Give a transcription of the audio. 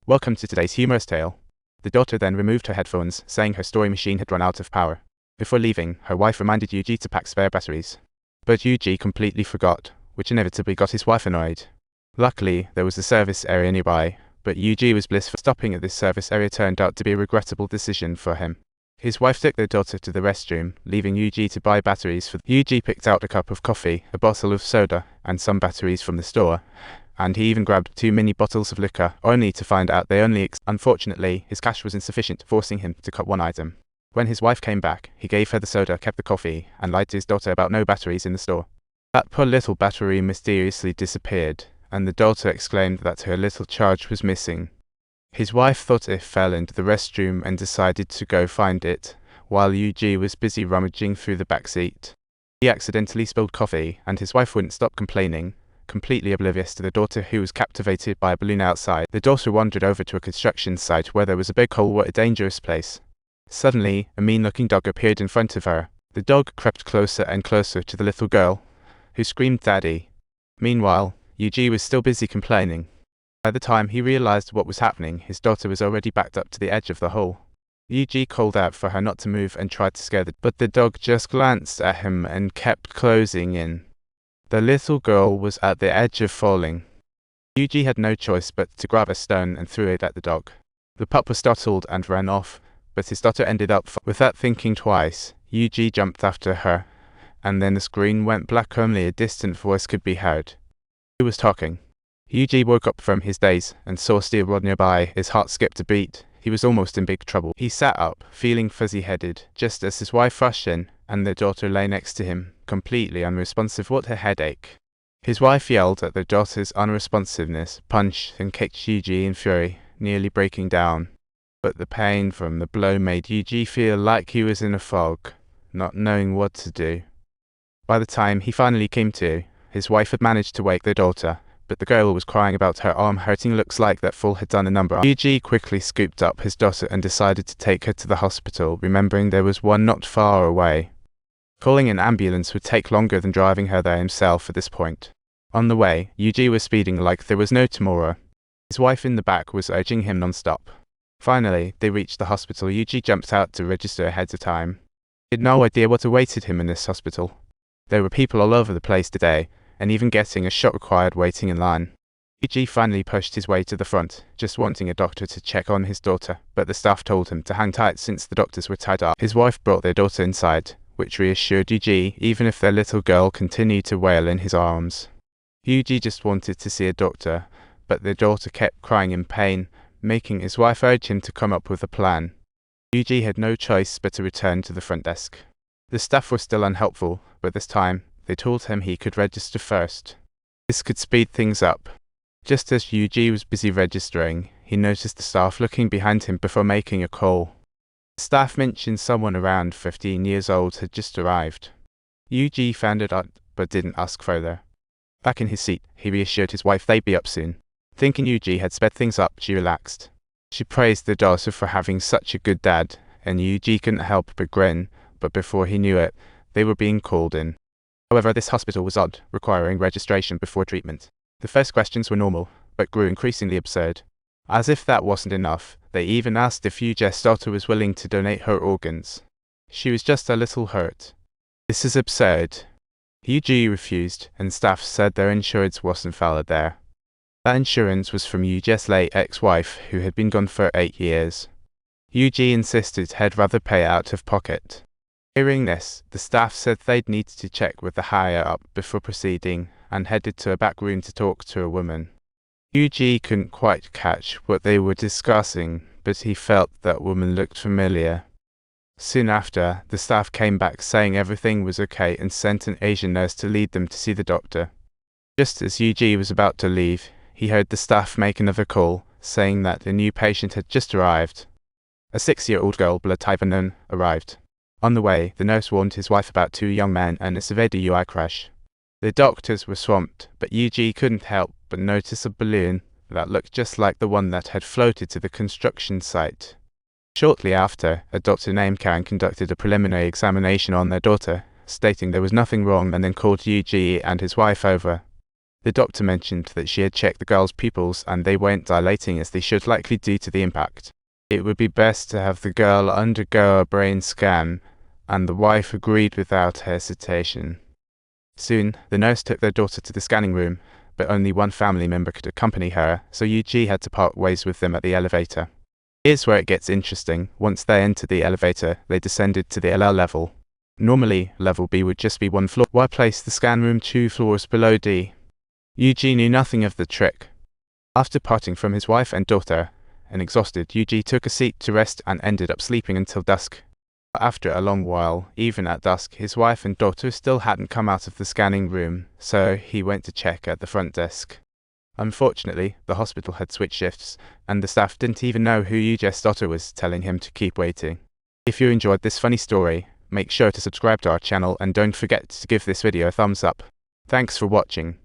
Welcome to today's humorous tale. The daughter then removed her headphones, saying her story machine had run out of power. Before leaving, her wife reminded Yuji to pack spare batteries. But Yuji completely forgot, which inevitably got his wife annoyed. Luckily, there was a service area nearby, but Yuji was blissful. Stopping at this service area turned out to be a regrettable decision for him. His wife took their daughter to the restroom, leaving Yuji to buy batteries for Yuji picked out a cup of coffee, a bottle of soda, and some batteries from the store. And he even grabbed 2 mini bottles of liquor, only to find out they only Unfortunately, his cash was insufficient, forcing him to cut one item. When his wife came back, he gave her the soda, kept the coffee, and lied to his daughter about no batteries in the store. That poor little battery mysteriously disappeared, and the daughter exclaimed that her little charge was missing. His wife thought it fell into the restroom and decided to go find it, while Yuji was busy rummaging through the back seat. He accidentally spilled coffee, and his wife wouldn't stop complaining. Completely oblivious to the daughter, who was captivated by a balloon outside, the daughter wandered over to a construction site where there was a big hole. What a dangerous place. Suddenly, a mean-looking dog appeared in front of her. The dog crept closer and closer to the little girl, who screamed "Daddy." Meanwhile, Yuji was still busy complaining. By the time he realized what was happening, his daughter was already backed up to the edge of the hole. Yuji called out for her not to move and tried to scare but the dog just glanced at him and kept closing in. The little girl was at the edge of falling. Yuji had no choice but to grab a stone and threw it at the dog. The pup was startled and ran off, but his daughter ended up without thinking twice. Yuji jumped after her, and then the screen went black. Only a distant voice could be heard. Who was talking? Yuji woke up from his daze and saw steel rod nearby. His heart skipped a beat. He was almost in big trouble. He sat up, feeling fuzzy-headed, just as his wife rushed in, and their daughter lay next to him, completely unresponsive. What a headache. His wife yelled at their daughter's unresponsiveness, punched and kicked Yuji in fury, nearly breaking down. But the pain from the blow made Yuji feel like he was in a fog, not knowing what to do. By the time he finally came to, his wife had managed to wake their daughter, but the girl was crying about her arm hurting. Looks like that fall had done a number. Yuji quickly scooped up his daughter and decided to take her to the hospital, remembering there was one not far away. Calling an ambulance would take longer than driving her there himself at this point. On the way, Yuji was speeding like there was no tomorrow. His wife in the back was urging him non-stop. Finally, they reached the hospital. Yuji jumped out to register ahead of time. He had no idea what awaited him in this hospital. There were people all over the place today, and even getting a shot required waiting in line. Yuji finally pushed his way to the front, just wanting a doctor to check on his daughter, but the staff told him to hang tight since the doctors were tied up. His wife brought their daughter inside, which reassured Yuji, even if their little girl continued to wail in his arms. Yuji just wanted to see a doctor, but their daughter kept crying in pain, making his wife urge him to come up with a plan. Yuji had no choice but to return to the front desk. The staff were still unhelpful, but this time, they told him he could register first. This could speed things up. Just as Yuji was busy registering, he noticed the staff looking behind him before making a call. The staff mentioned someone around 15 years old had just arrived. Yuji found it out, but didn't ask further. Back in his seat, he reassured his wife they'd be up soon. Thinking Yuji had sped things up, she relaxed. She praised the daughter for having such a good dad, and Yuji couldn't help but grin, but before he knew it, they were being called in. However, this hospital was odd, requiring registration before treatment. The first questions were normal, but grew increasingly absurd. As if that wasn't enough, they even asked if Yuji's daughter was willing to donate her organs. She was just a little hurt. This is absurd. Yuji refused, and staff said their insurance wasn't valid there. That insurance was from Yuji's late ex-wife, who had been gone for 8 years. Yuji insisted he'd rather pay out of pocket. Hearing this, the staff said they'd need to check with the higher-up before proceeding, and headed to a back room to talk to a woman. Yuji couldn't quite catch what they were discussing, but he felt that woman looked familiar. Soon after, the staff came back saying everything was okay and sent an Asian nurse to lead them to see the doctor. Just as Yuji was about to leave, he heard the staff make another call, saying that a new patient had just arrived. A 6-year-old girl, blood type unknown, arrived. On the way, the nurse warned his wife about 2 young men and a severe DUI crash. The doctors were swamped, but Yuji couldn't help but notice a balloon that looked just like the one that had floated to the construction site. Shortly after, a doctor named Karen conducted a preliminary examination on their daughter, stating there was nothing wrong, and then called Yuji and his wife over. The doctor mentioned that she had checked the girl's pupils and they weren't dilating as they should, likely due to the impact. It would be best to have the girl undergo a brain scan, and the wife agreed without hesitation. Soon, the nurse took their daughter to the scanning room, but only one family member could accompany her, so Yuji had to part ways with them at the elevator. Here's where it gets interesting. Once they entered the elevator, they descended to the LL level. Normally, level B would just be one floor. Why place the scan room 2 floors below D? Yuji knew nothing of the trick. After parting from his wife and daughter, and exhausted, Yuji took a seat to rest and ended up sleeping until dusk. After a long while, even at dusk, his wife and daughter still hadn't come out of the scanning room, so he went to check at the front desk. Unfortunately, the hospital had switched shifts, and the staff didn't even know who Yuji's daughter was, telling him to keep waiting. If you enjoyed this funny story, make sure to subscribe to our channel and don't forget to give this video a thumbs up. Thanks for watching.